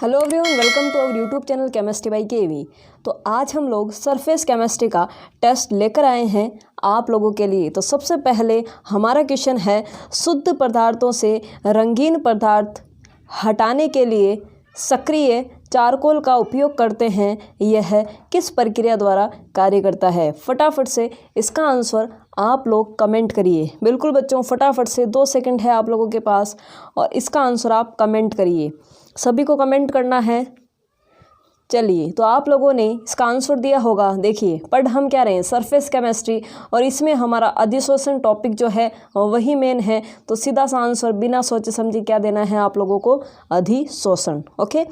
Hello everyone, welcome to our YouTube channel chemistry by KV. तो आज हम लोग सरफेस केमिस्ट्री का टेस्ट लेकर आए हैं आप लोगों के लिए। तो सबसे पहले हमारा क्वेश्चन है, शुद्ध पदार्थों से रंगीन पदार्थ हटाने के लिए सक्रिय चारकोल का उपयोग करते हैं, यह किस प्रक्रिया द्वारा कार्य करता है। फटाफट से इसका आंसर आप लोग कमेंट करिए। बिल्कुल बच्चों, फटाफट से 2 सेकंड है आप लोगों के पास और इसका आंसर आप कमेंट करिए। सभी को कमेंट करना है। चलिए, तो आप लोगों ने इसका आंसर दिया होगा। देखिए, पढ़ हम क्या रहे हैं, सरफेस केमिस्ट्री, और इसमें हमारा अधिशोषण टॉपिक जो है वही मेन है। तो सीधा सा आंसर बिना सोचे समझे क्या देना है आप लोगों को, अधिशोषण। ओके,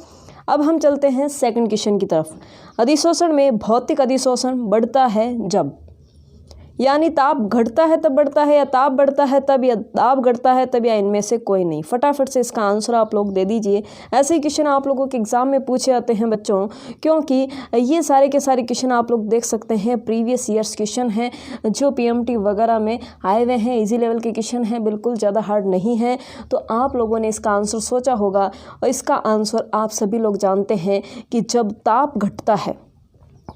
अब हम चलते हैं सेकंड क्वेश्चन की तरफ। अधिशोषण में भौतिक अधिशोषण बढ़ता है जब, यानी ताप घटता है तब बढ़ता है, या ताप बढ़ता है तब, या ताप घटता है तब, या इनमें से कोई नहीं। फटाफट से इसका आंसर आप लोग दे दीजिए। ऐसे ही क्वेश्चन आप लोगों के एग्जाम में पूछे जाते हैं बच्चों, क्योंकि ये सारे के सारे क्वेश्चन आप लोग देख सकते हैं प्रीवियस ईयर्स क्वेश्चन हैं जो पीएमटी वगैरह में आए हुए हैं। इजी लेवल के क्वेश्चन हैं, बिल्कुल ज़्यादा हार्ड नहीं है। तो आप लोगों ने इसका आंसर सोचा होगा, और इसका आंसर आप सभी लोग जानते हैं कि जब ताप घटता है,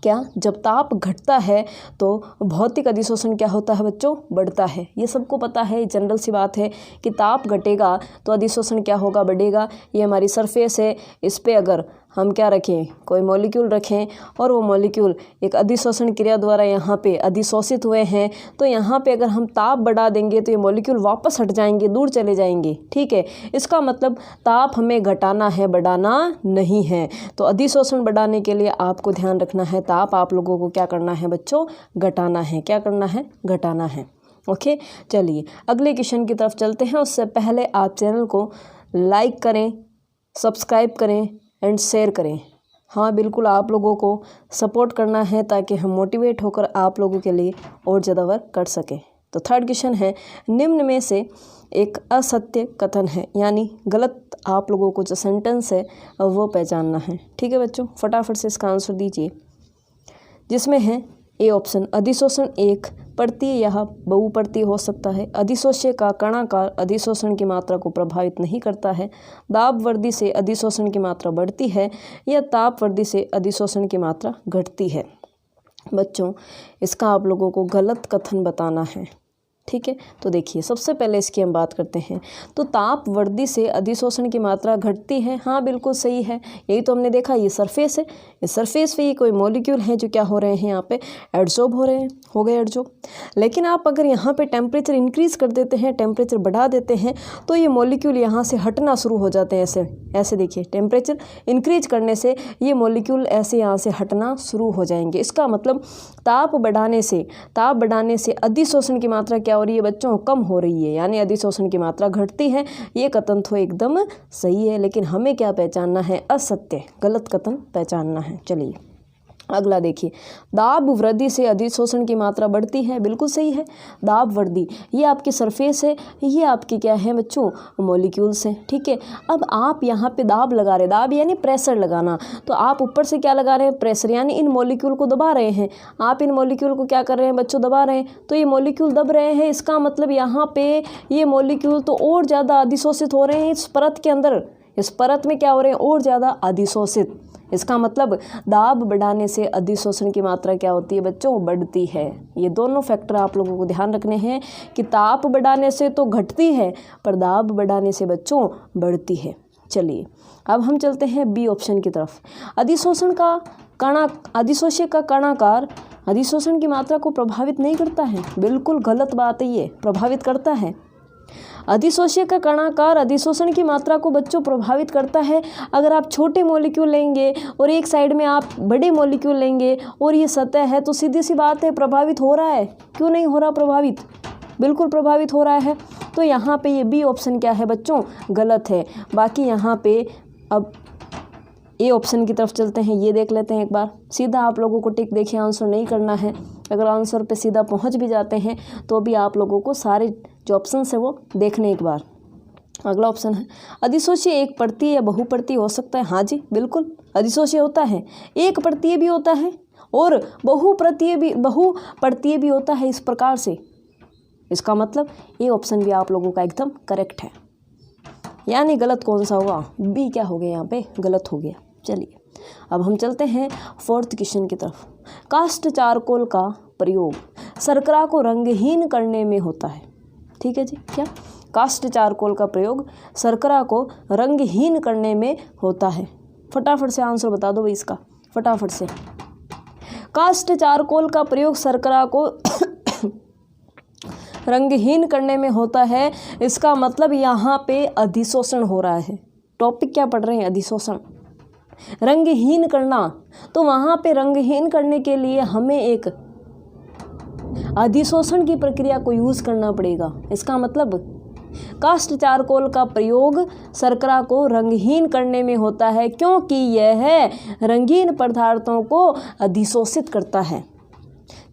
क्या जब ताप घटता है तो भौतिक अधिशोषण क्या होता है बच्चों, बढ़ता है। ये सबको पता है, जनरल सी बात है कि ताप घटेगा तो अधिशोषण क्या होगा, बढ़ेगा। ये हमारी सरफेस है, इस पे अगर हम क्या रखें, कोई मॉलिक्यूल रखें, और वो मॉलिक्यूल एक अधिशोषण क्रिया द्वारा यहाँ पे अधिशोषित हुए हैं, तो यहाँ पे अगर हम ताप बढ़ा देंगे तो ये मॉलिक्यूल वापस हट जाएंगे, दूर चले जाएंगे। ठीक है, इसका मतलब ताप हमें घटाना है, बढ़ाना नहीं है। तो अधिशोषण बढ़ाने के लिए आपको ध्यान रखना है, ताप आप लोगों को क्या करना है बच्चों, घटाना है। क्या करना है, घटाना है। ओके, चलिए अगले क्वेश्चन की तरफ चलते हैं। उससे पहले आप चैनल को लाइक करें, सब्सक्राइब करें एंड शेयर करें। हाँ बिल्कुल, आप लोगों को सपोर्ट करना है ताकि हम मोटिवेट होकर आप लोगों के लिए और ज़्यादा वर्क कर सकें। तो थर्ड क्वेश्चन है, निम्न में से एक असत्य कथन है, यानी गलत आप लोगों को जो सेंटेंस है वो पहचानना है। ठीक है बच्चों, फटाफट से इसका आंसर दीजिए, जिसमें है ए ऑप्शन, अधिशोषण एक परतीय या बहुपर्तीय हो सकता है। अधिशोष्य का कणाकार अधिशोषण की मात्रा को प्रभावित नहीं करता है। दाब वृद्धि से अधिशोषण की मात्रा बढ़ती है, या ताप वृद्धि से अधिशोषण की मात्रा घटती है। बच्चों, इसका आप लोगों को गलत कथन बताना है। ठीक है, तो देखिए सबसे पहले इसकी हम बात करते हैं। तो ताप वृद्धि से अधिशोषण की मात्रा घटती है, हाँ बिल्कुल सही है। यही तो हमने देखा, ये सरफेस है, इस सरफेस पे ये कोई मॉलिक्यूल है जो क्या हो रहे हैं, यहाँ पे एडजॉर्ब हो रहे हैं, हो गए एडजॉर्ब। लेकिन आप अगर यहाँ पे टेम्परेचर इंक्रीज़ कर देते हैं, टेम्परेचर बढ़ा देते हैं, तो ये मॉलिक्यूल यहाँ से हटना शुरू हो जाते हैं। ऐसे ऐसे देखिए, टेम्परेचर इंक्रीज करने से ये मॉलिक्यूल ऐसे यहाँ से हटना शुरू हो जाएंगे। इसका मतलब ताप बढ़ाने से अधिशोषण की मात्रा क्या हो रही है बच्चों, कम हो रही है, यानी अधिशोषण की मात्रा घटती है। ये कथन तो एकदम सही है, लेकिन हमें क्या पहचानना है, असत्य, गलत कथन पहचानना है। चलिए अगला देखिए, दाब वृद्धि से अधिशोषण की मात्रा बढ़ती है, बिल्कुल सही है। दाब वृद्धि, ये आपकी सरफेस है, ये आपकी क्या है बच्चों, मॉलिक्यूल्स हैं। ठीक है, अब आप यहाँ पे दाब लगा रहे, दाब यानी प्रेशर लगाना, तो आप ऊपर से क्या लगा रहे हैं, प्रेशर, यानी इन मॉलिक्यूल को दबा रहे हैं। आप इन मॉलिक्यूल को क्या कर रहे हैं बच्चों, दबा रहे हैं, तो ये मॉलिक्यूल दब रहे हैं। इसका मतलब यहाँ पे ये मॉलिक्यूल तो और ज़्यादा अधिशोषित हो रहे हैं इस परत के अंदर, इस परत में क्या हो रहे हैं, और ज़्यादा अधिशोषित। इसका मतलब दाब बढ़ाने से अधिशोषण की मात्रा क्या होती है बच्चों, बढ़ती है। ये दोनों फैक्टर आप लोगों को ध्यान रखने हैं कि ताप बढ़ाने से तो घटती है, पर दाब बढ़ाने से बच्चों बढ़ती है। चलिए अब हम चलते हैं बी ऑप्शन की तरफ। अधिशोष्य का कणाकार अधिशोषण की मात्रा को प्रभावित नहीं करता है, बिल्कुल गलत बात है, ये प्रभावित करता है। अधिशोष्य का कणाकार अधिशोषण की मात्रा को बच्चों प्रभावित करता है। अगर आप छोटे मॉलिक्यूल लेंगे और एक साइड में आप बड़े मॉलिक्यूल लेंगे और ये सतह है, तो सीधी सी बात है प्रभावित हो रहा है। क्यों नहीं हो रहा प्रभावित, बिल्कुल प्रभावित हो रहा है। तो यहाँ पे ये बी ऑप्शन क्या है बच्चों, गलत है। बाकी यहाँ पे अब ए ऑप्शन की तरफ चलते हैं, ये देख लेते हैं एक बार। सीधा आप लोगों को टिक देखिए, आंसर नहीं करना है। अगर आंसर पे सीधा पहुंच भी जाते हैं तो भी आप लोगों को सारे जो ऑप्शन है वो देखने एक बार। अगला ऑप्शन है, अधिशोष्य एक परतीय या बहुपर्तीय हो सकता है। हाँ जी बिल्कुल, अधिशोष्य होता है, एक परतीय भी होता है और बहुपर्तीय भी होता है, इस प्रकार से। इसका मतलब ये ऑप्शन भी आप लोगों का एकदम करेक्ट है। यानी गलत कौन सा होगा, बी क्या हो गया यहाँ पे, गलत हो गया। चलिए अब हम चलते हैं फोर्थ क्वेश्चन की तरफ। कास्ट चारकोल का प्रयोग शर्करा को रंगहीन करने में होता है। ठीक है जी, क्या कास्ट चारकोल का प्रयोग शर्करा को रंगहीन करने में होता है। फटाफट से आंसर बता दो भाई इसका, फटाफट से। कास्ट चारकोल का प्रयोग शर्करा को रंगहीन करने में होता है, इसका मतलब यहाँ पे अधिशोषण हो रहा है। टॉपिक क्या पढ़ रहे हैं, अधिशोषण, रंगहीन करना। तो वहाँ पे रंगहीन करने के लिए हमें एक अधिशोषण की प्रक्रिया को यूज़ करना पड़ेगा। इसका मतलब कास्ट चारकोल का प्रयोग शर्करा को रंगहीन करने में होता है, क्योंकि यह रंगीन पदार्थों को अधिशोषित करता है।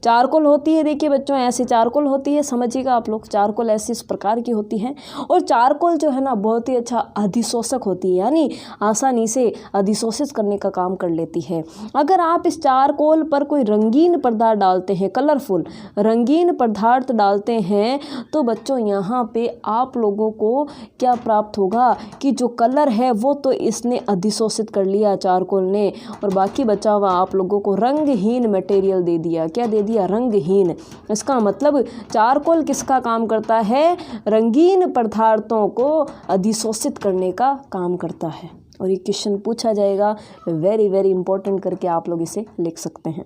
चारकोल होती है, देखिए बच्चों ऐसी चारकोल होती है, समझिएगा आप लोग, चारकोल ऐसी इस प्रकार की होती है। और चारकोल जो है ना बहुत ही अच्छा अधिशोषक होती है, यानी आसानी से अधिशोषित करने का काम कर लेती है। अगर आप इस चारकोल पर कोई रंगीन पदार्थ डालते हैं, कलरफुल रंगीन पदार्थ डालते हैं, तो बच्चों यहाँ पे आप लोगों को क्या प्राप्त होगा कि जो कलर है वो तो इसने अधिशोषित कर लिया चारकोल ने, और बाकी बचा हुआ आप लोगों को रंगहीन मटेरियल दे दिया। क्या दे दिया, रंगहीन। इसका मतलब चारकोल किसका काम करता है, रंगीन पदार्थों को अधिशोषित करने का काम करता है। और ये क्वेश्चन पूछा जाएगा, वेरी वेरी इंपॉर्टेंट करके आप लोग इसे लिख सकते हैं।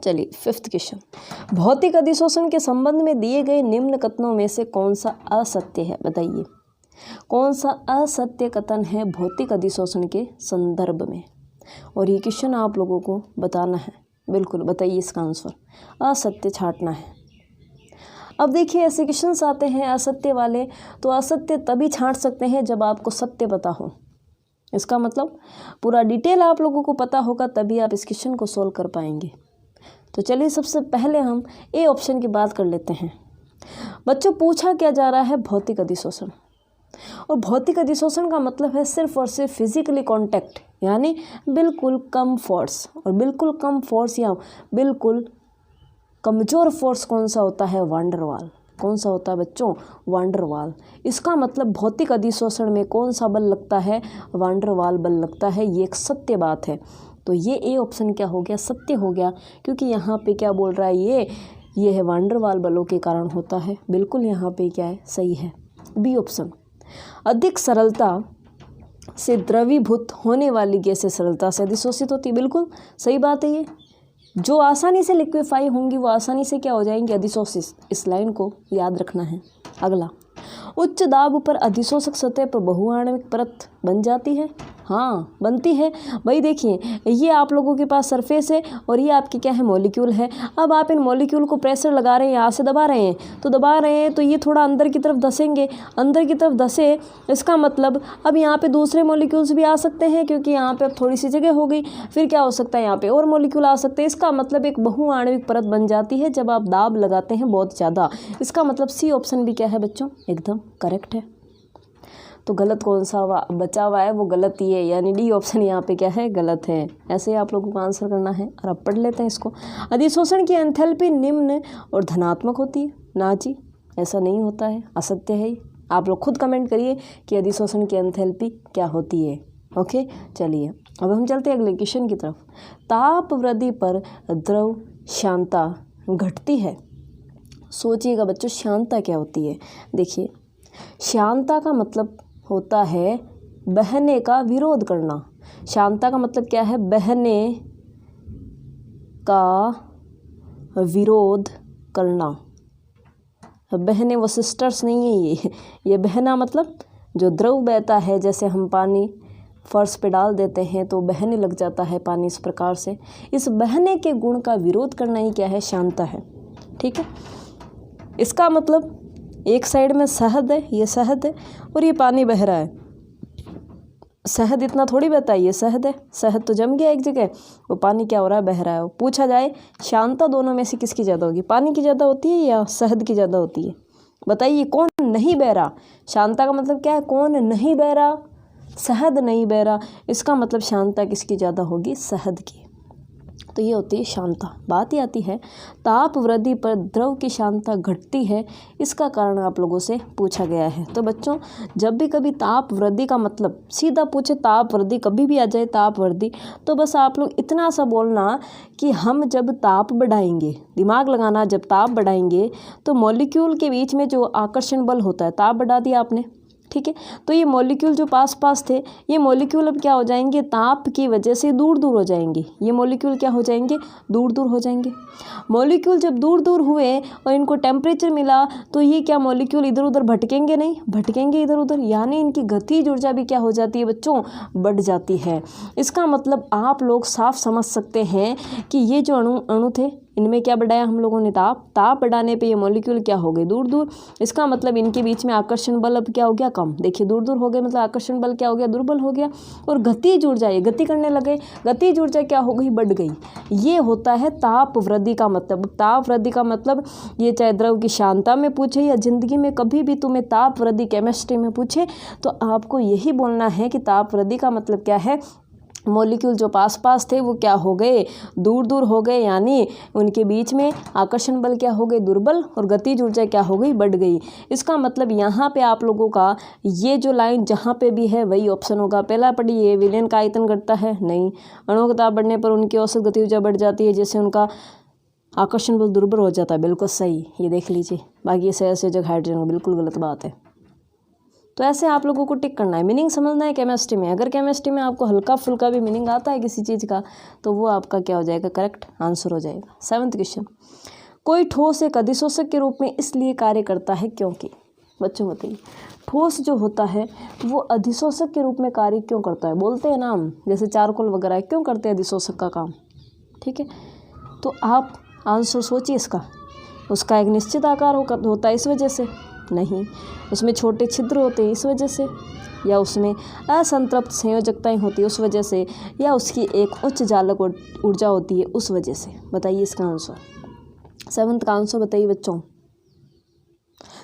चलिए फिफ्थ क्वेश्चन, भौतिक अधिशोषण के संबंध में दिए गए निम्न कथनों में से कौन सा असत्य है, बताइए कौन सा असत्य कथन है भौतिक अधिशोषण के संदर्भ में। और ये क्वेश्चन आप लोगों को बताना है, बिल्कुल बताइए इसका आंसर, असत्य छांटना है। अब देखिए ऐसे क्वेश्चंस आते हैं असत्य वाले, तो असत्य तभी छांट सकते हैं जब आपको सत्य पता हो। इसका मतलब पूरा डिटेल आप लोगों को पता होगा, तभी आप इस क्वेश्चन को सोल्व कर पाएंगे। तो चलिए सबसे पहले हम ए ऑप्शन की बात कर लेते हैं। बच्चों पूछा क्या जा रहा है, भौतिक अधिशोषण। और भौतिक अधिशोषण का मतलब है सिर्फ और सिर्फ फिजिकली कांटेक्ट, यानी बिल्कुल कम फोर्स। और बिल्कुल कम फोर्स या बिल्कुल कमज़ोर फोर्स कौन सा होता है, वान डेर वाल। कौन सा होता है बच्चों, वान डेर वाल। इसका मतलब भौतिक अधिशोषण में कौन सा बल लगता है, वान डेर वाल बल लगता है। ये एक सत्य बात है। तो ये ए ऑप्शन क्या हो गया, सत्य हो गया, क्योंकि यहाँ पे क्या बोल रहा है, ये है वान डेर वाल बलों के कारण होता है। बिल्कुल यहाँ पे क्या है, सही है। बी ऑप्शन, अधिक सरलता से द्रवीभूत होने वाली गैसें सरलता से अधिशोषित होती है। बिल्कुल सही बात है। ये जो आसानी से लिक्विफाई होंगी वो आसानी से क्या हो जाएंगी, अधिशोषित। इस लाइन को याद रखना है। अगला, उच्च दाब पर अधिशोषक सतह पर बहुआण्विक परत बन जाती है। हाँ बनती है भाई। देखिए ये आप लोगों के पास सरफेस है और ये आपकी क्या है, मॉलिक्यूल है। अब आप इन मॉलिक्यूल को प्रेशर लगा रहे हैं, यहाँ से दबा रहे हैं, तो ये थोड़ा अंदर की तरफ धसेंगे। अंदर की तरफ धसे, इसका मतलब अब यहाँ पे दूसरे मॉलिक्यूल्स भी आ सकते हैं, क्योंकि यहाँ पे अब थोड़ी सी जगह हो गई। फिर क्या हो सकता है, यहाँ पे और मॉलिक्यूल आ सकते हैं। इसका मतलब एक बहुआण्विक परत बन जाती है जब आप दाब लगाते हैं बहुत ज़्यादा। इसका मतलब सी ऑप्शन भी क्या है बच्चों, एकदम करेक्ट है। तो गलत कौन सा बचा हुआ है, वो गलत ही है, यानी डी ऑप्शन यहाँ पे क्या है, गलत है। ऐसे ही आप लोगों को आंसर करना है। और अब पढ़ लेते हैं इसको। अधिशोषण की एंथैल्पी निम्न और धनात्मक होती है। ना जी, ऐसा नहीं होता है, असत्य है। आप लोग खुद कमेंट करिए कि अधिशोषण की एंथैल्पी क्या होती है। ओके चलिए अब हम चलते हैं अगले क्वेश्चन की तरफ। ताप वृद्धि पर द्रव श्यानता घटती है। सोचिएगा बच्चों, श्यानता क्या होती है। देखिए श्यानता का मतलब होता है बहने का विरोध करना। श्यानता का मतलब क्या है, बहने का विरोध करना। बहने वो सिस्टर्स नहीं है, ये बहना मतलब जो द्रव बहता है, जैसे हम पानी फर्श पे डाल देते हैं तो बहने लग जाता है पानी, इस प्रकार से इस बहने के गुण का विरोध करना ही क्या है, श्यानता है। ठीक है, इसका मतलब एक साइड में शहद है, ये शहद है और ये पानी बह रहा है। शहद इतना थोड़ी बहता है, ये शहद है, शहद तो जम गया एक जगह, वो पानी क्या हो रहा है, बह रहा है। पूछा जाए श्यानता दोनों में से किसकी ज़्यादा होगी, पानी की ज़्यादा होती है या शहद की ज़्यादा होती है, बताइए। कौन नहीं बह रहा, श्यानता का मतलब क्या है, कौन नहीं बह रहा, शहद नहीं बह रहा। इसका मतलब श्यानता किसकी ज़्यादा होगी, शहद की। तो ये होती है श्यानता। बात ही आती है ताप वृद्धि पर द्रव की श्यानता घटती है, इसका कारण आप लोगों से पूछा गया है। तो बच्चों जब भी कभी ताप वृद्धि का मतलब सीधा पूछे ताप वृद्धि, कभी भी आ जाए ताप वृद्धि, तो बस आप लोग इतना सा बोलना कि हम जब ताप बढ़ाएंगे, दिमाग लगाना, जब ताप बढ़ाएंगे तो मॉलिक्यूल के बीच में जो आकर्षण बल होता है, ताप बढ़ा दिया आपने, ठीक है, तो ये मॉलिक्यूल जो पास पास थे, ये मॉलिक्यूल अब क्या हो जाएंगे, ताप की वजह से दूर दूर हो जाएंगे। ये मॉलिक्यूल क्या हो जाएंगे, दूर दूर हो जाएंगे। मॉलिक्यूल जब दूर दूर हुए और इनको टेम्परेचर मिला तो ये क्या मॉलिक्यूल इधर उधर भटकेंगे नहीं, भटकेंगे इधर उधर, यानी इनकी गतिज ऊर्जा भी क्या हो जाती है बच्चों, बढ़ जाती है। इसका मतलब आप लोग साफ समझ सकते हैं कि ये जो अणु थे, इनमें क्या बढ़ाया हम लोगों ने, ताप बढ़ाने पे ये मॉलिक्यूल क्या हो गए, दूर दूर। इसका मतलब इनके बीच में आकर्षण बल अब क्या हो गया, कम। देखिए दूर दूर हो गए मतलब आकर्षण बल क्या हो गया, दुर्बल हो गया। और गतिज ऊर्जा, ये गति करने लगे, गतिज ऊर्जा क्या हो गई, बढ़ गई। ये होता है ताप वृद्धि का मतलब। ताप वृद्धि का मतलब ये चाहे द्रव की श्यानता में पूछे या जिंदगी में कभी भी तुम्हें ताप वृद्धि केमिस्ट्री में पूछे तो आपको यही बोलना है कि ताप वृद्धि का मतलब क्या है, मॉलिक्यूल जो पास पास थे वो क्या हो गए, दूर दूर हो गए, यानी उनके बीच में आकर्षण बल क्या हो गए, दुर्बल, और गतिज ऊर्जा क्या हो गई, बढ़ गई। इसका मतलब यहाँ पे आप लोगों का ये जो लाइन जहाँ पे भी है वही ऑप्शन होगा। पहला पढ़िए, विलयन का आयतन घटता है, नहीं। अणुओं का ताप बढ़ने पर उनकी औसत गति ऊर्जा बढ़ जाती है, जैसे उनका आकर्षण बल दुर्बल हो जाता है, बिल्कुल सही, ये देख लीजिए। बाकी ये संयोजक हाइड्रोजन बिल्कुल गलत बात है। तो ऐसे आप लोगों को टिक करना है, मीनिंग समझना है केमिस्ट्री में। अगर केमिस्ट्री में आपको हल्का फुल्का भी मीनिंग आता है किसी चीज़ का तो वो आपका क्या हो जाएगा, करेक्ट आंसर हो जाएगा। 7वां क्वेश्चन, कोई ठोस एक अधिशोषक के रूप में इसलिए कार्य करता है क्योंकि। बच्चों बताइए, ठोस जो होता है वो अधिशोषक के रूप में कार्य क्यों करता है। बोलते हैं ना हम, जैसे चारकोल वगैरह, क्यों करते हैं अधिशोषक का काम, ठीक है। तो आप आंसर सोचिए इसका। उसका एक निश्चित आकार होता है इस वजह से, नहीं। उसमें छोटे छिद्र होते हैं इस वजह से, या उसमें असंतृप्त संयोजकताएं होती है उस वजह से, या उसकी एक उच्च जालक ऊर्जा होती है उस वजह से। बताइए इसका आंसर। 7th का आंसर बताइए बच्चों।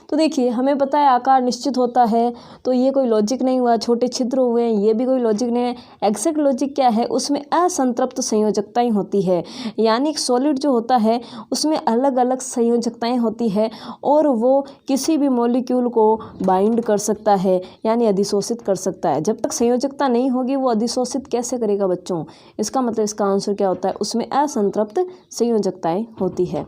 तो देखिए हमें पता है आकार निश्चित होता है, तो ये कोई लॉजिक नहीं हुआ। छोटे छिद्र हुए हैं, ये भी कोई लॉजिक नहीं है। एग्जैक्ट लॉजिक क्या है, उसमें असंतृप्त संयोजकताएं होती है, यानी एक सॉलिड जो होता है उसमें अलग अलग संयोजकताएं होती है और वो किसी भी मॉलिक्यूल को बाइंड कर सकता है, यानी अधिशोषित कर सकता है। जब तक संयोजकता नहीं होगी वो अधिशोषित कैसे करेगा बच्चों। इसका मतलब इसका आंसर क्या होता है, उसमें असंतृप्त संयोजकताएं होती है।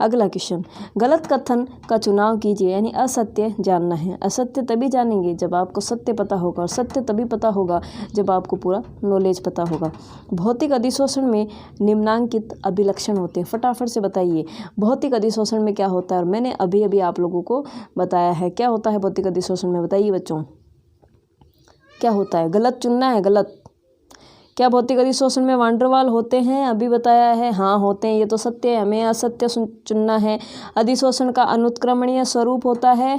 अगला क्वेश्चन, गलत कथन का चुनाव कीजिए, यानी असत्य जानना है। असत्य तभी जानेंगे जब आपको सत्य पता होगा, और सत्य तभी पता होगा जब आपको पूरा नॉलेज पता होगा। भौतिक अधिशोषण में निम्नांकित अभिलक्षण होते हैं, फटाफट से बताइए भौतिक अधिशोषण में क्या होता है। और मैंने अभी अभी आप लोगों को बताया है क्या होता है भौतिक अधिशोषण में। बताइए बच्चों क्या होता है, गलत चुनना है, गलत। क्या भौतिक अधिशोषण में वान डेर वाल होते हैं, अभी बताया है, हाँ होते हैं, ये तो सत्य है, हमें असत्य चुनना है। अधिशोषण का अनुत्क्रमणीय स्वरूप होता है,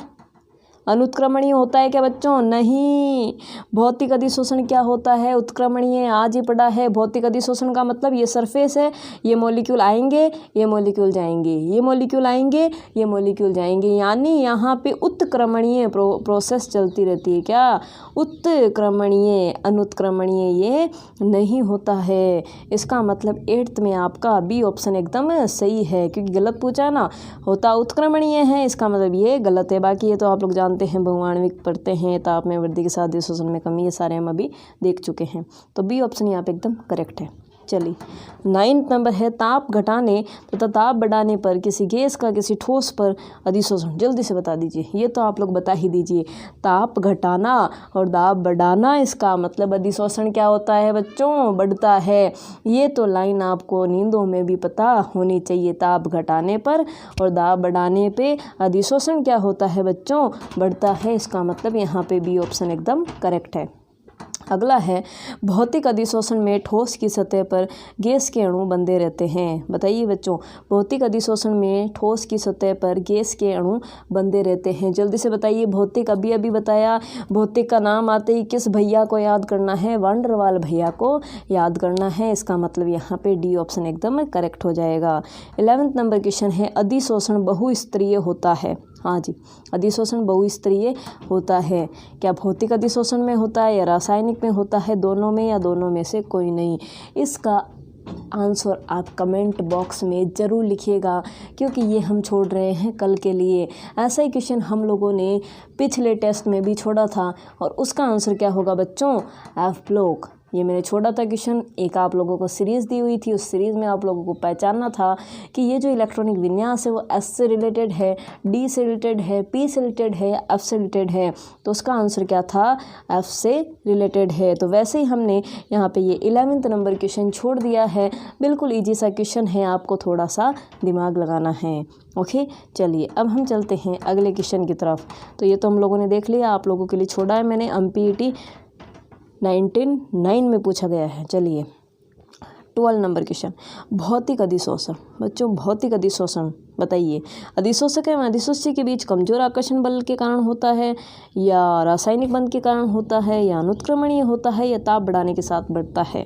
अनुत्क्रमणीय होता है क्या बच्चों, नहीं। भौतिक अधिशोषण क्या होता है, उत्क्रमणीय, आज ही पढ़ा है। भौतिक अधिशोषण का मतलब ये सरफेस है, ये मॉलिक्यूल आएंगे, ये मॉलिक्यूल जाएंगे, ये मॉलिक्यूल आएंगे, ये मॉलिक्यूल जाएंगे, यानी यहाँ पे उत्क्रमणीय प्रोसेस चलती रहती है। क्या, उत्क्रमणीय, अनुत्क्रमणीय ये नहीं होता है। इसका मतलब 8th में आपका बी ऑप्शन एकदम सही है, क्योंकि गलत पूछा ना, होता उत्क्रमणीय है, इसका मतलब ये गलत है। बाकी ये तो आप लोग जानते हैं, बहुआण्विक पढ़ते हैं, ताप में वृद्धि के साथ अधिशोषण में कमी, ये सारे हम अभी देख चुके हैं। तो बी ऑप्शन यहाँ पे एकदम करेक्ट है। चलिए 9th नंबर है, ताप घटाने तथा ताप बढ़ाने पर किसी गैस का किसी ठोस पर अधिशोषण। जल्दी से बता दीजिए, ये तो आप लोग बता ही दीजिए। ताप घटाना और ताप बढ़ाना, इसका मतलब अधिशोषण क्या होता है बच्चों, बढ़ता है। ये तो लाइन आपको नींदों में भी पता होनी चाहिए। ताप घटाने पर और ताप बढ़ाने पे अधिशोषण क्या होता है बच्चों, बढ़ता है। इसका मतलब यहाँ पे बी ऑप्शन एकदम करेक्ट है। अगला है, भौतिक अधिशोषण में ठोस की सतह पर गैस के अणु बंधे रहते हैं। बताइए बच्चों, भौतिक अधिशोषण में ठोस की सतह पर गैस के अणु बंधे रहते हैं। जल्दी से बताइए। भौतिक अभी अभी बताया, भौतिक का नाम आते ही किस भैया को याद करना है, वान डेर वाल भैया को याद करना है। इसका मतलब यहाँ पे डी ऑप्शन एकदम करेक्ट हो जाएगा। 11th नंबर क्वेश्चन है, अधिशोषण बहुस्तरीय होता है। हाँ जी, अधिशोषण बहुस्तरीय होता है। क्या भौतिक अधिशोषण में होता है या रासायनिक में होता है, दोनों में, या दोनों में से कोई नहीं। इसका आंसर आप कमेंट बॉक्स में ज़रूर लिखिएगा, क्योंकि ये हम छोड़ रहे हैं कल के लिए। ऐसा ही क्वेश्चन हम लोगों ने पिछले टेस्ट में भी छोड़ा था, और उसका आंसर क्या होगा बच्चों? F block. ये मैंने छोड़ा था क्वेश्चन। एक आप लोगों को सीरीज़ दी हुई थी, उस सीरीज़ में आप लोगों को पहचानना था कि ये जो इलेक्ट्रॉनिक विन्यास है वो एस से रिलेटेड है, डी से रिलेटेड है, पी से रिलेटेड है, एफ से रिलेटेड है। तो उसका आंसर क्या था? एफ से रिलेटेड है। तो वैसे ही हमने यहाँ पे ये 11th नंबर क्वेश्चन छोड़ दिया है। बिल्कुल ईजी सा क्वेश्चन है, आपको थोड़ा सा दिमाग लगाना है। ओके, चलिए अब हम चलते हैं अगले क्वेश्चन की तरफ। तो ये तो हम लोगों ने देख लिया, आप लोगों के लिए छोड़ा है मैंने। MPET 1909 में पूछा गया है। चलिए 12 नंबर क्वेश्चन, भौतिक अधिशोषण। बच्चों भौतिक अधिशोषण बताइए, अधिशोषक एवं अधिशोष्य के बीच कमजोर आकर्षण बल के कारण होता है, या रासायनिक बंध के कारण होता है, या अनुत्क्रमणीय होता है, या ताप बढ़ाने के साथ बढ़ता है?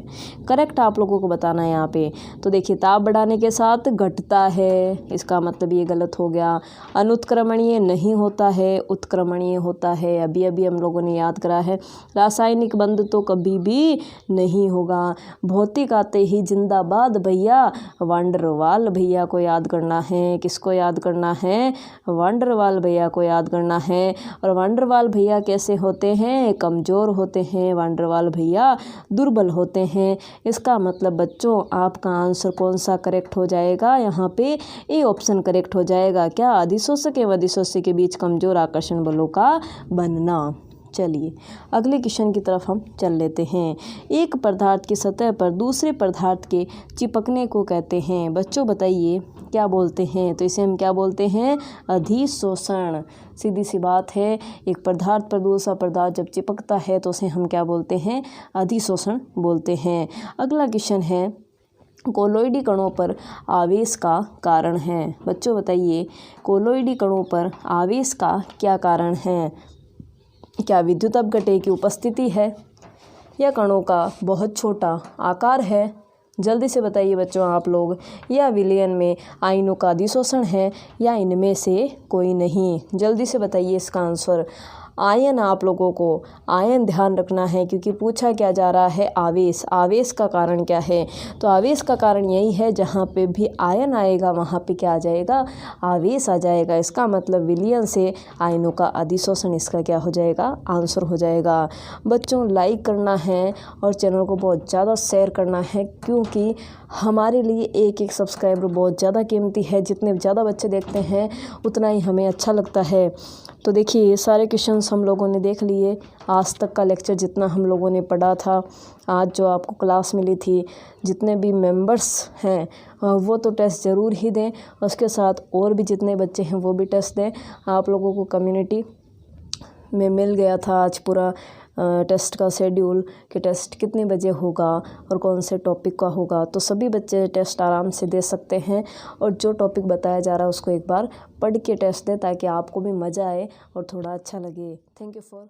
करेक्ट आप लोगों को बताना है यहाँ पे। तो देखिए ताप बढ़ाने के साथ घटता है, इसका मतलब ये गलत हो गया। अनुत्क्रमणीय नहीं होता है, उत्क्रमणीय होता है। अभी अभी हम लोगों ने याद करा है। रासायनिक बंध तो कभी भी नहीं होगा। भौतिक आते ही जिंदाबाद भैया, वांडरवाल भैया को याद करना है। किसको याद करना है? वांडरवाल भैया को याद करना है। और वांडरवाल भैया कैसे होते हैं? कमज़ोर होते हैं। वांडरवाल भैया दुर्बल होते हैं। इसका मतलब बच्चों आपका आंसर कौन सा करेक्ट हो जाएगा? यहाँ पे ए ऑप्शन करेक्ट हो जाएगा। क्या? अधिशोषक एवं अधिशोष्य के बीच कमज़ोर आकर्षण बलों का बनना। चलिए अगले क्वेश्चन की तरफ हम चल लेते हैं। एक पदार्थ की सतह पर दूसरे पदार्थ के चिपकने को कहते हैं। बच्चों बताइए क्या बोलते हैं? तो इसे हम क्या बोलते हैं? अधिशोषण। सीधी सी बात है, एक पदार्थ पर दूसरा पदार्थ जब चिपकता है तो उसे हम क्या बोलते हैं? अधिशोषण बोलते हैं। अगला क्वेश्चन है, कोलोइडी कणों पर आवेश का कारण है। बच्चों बताइए कोलोइडी कणों पर आवेश का क्या कारण है? क्या विद्युत अपघट्य की उपस्थिति है, या कणों का बहुत छोटा आकार है? जल्दी से बताइए बच्चों आप लोग। या विलयन में आयनों का अधिशोषण है, या इनमें से कोई नहीं? जल्दी से बताइए इसका आंसर। आयन आप लोगों को आयन ध्यान रखना है, क्योंकि पूछा क्या जा रहा है? आवेश। आवेश का कारण क्या है? तो आवेश का कारण यही है, जहाँ पे भी आयन आएगा वहाँ पे क्या आ जाएगा? आवेश आ जाएगा। इसका मतलब विलयन से आयनों का अधिशोषण इसका क्या हो जाएगा? आंसर हो जाएगा। बच्चों लाइक करना है और चैनल को बहुत ज़्यादा शेयर करना है, क्योंकि हमारे लिए एक एक सब्सक्राइबर बहुत ज़्यादा कीमती है। जितने ज़्यादा बच्चे देखते हैं उतना ही हमें अच्छा लगता है। तो देखिए ये सारे क्वेश्चंस हम लोगों ने देख लिए। आज तक का लेक्चर जितना हम लोगों ने पढ़ा था, आज जो आपको क्लास मिली थी, जितने भी मेंबर्स हैं वो तो टेस्ट ज़रूर ही दें। उसके साथ और भी जितने बच्चे हैं वो भी टेस्ट दें। आप लोगों को कम्युनिटी में मिल गया था आज पूरा टेस्ट का शेड्यूल कि टेस्ट कितने बजे होगा और कौन से टॉपिक का होगा। तो सभी बच्चे टेस्ट आराम से दे सकते हैं, और जो टॉपिक बताया जा रहा है उसको एक बार पढ़ के टेस्ट दें, ताकि आपको भी मज़ा आए और थोड़ा अच्छा लगे। Thank you for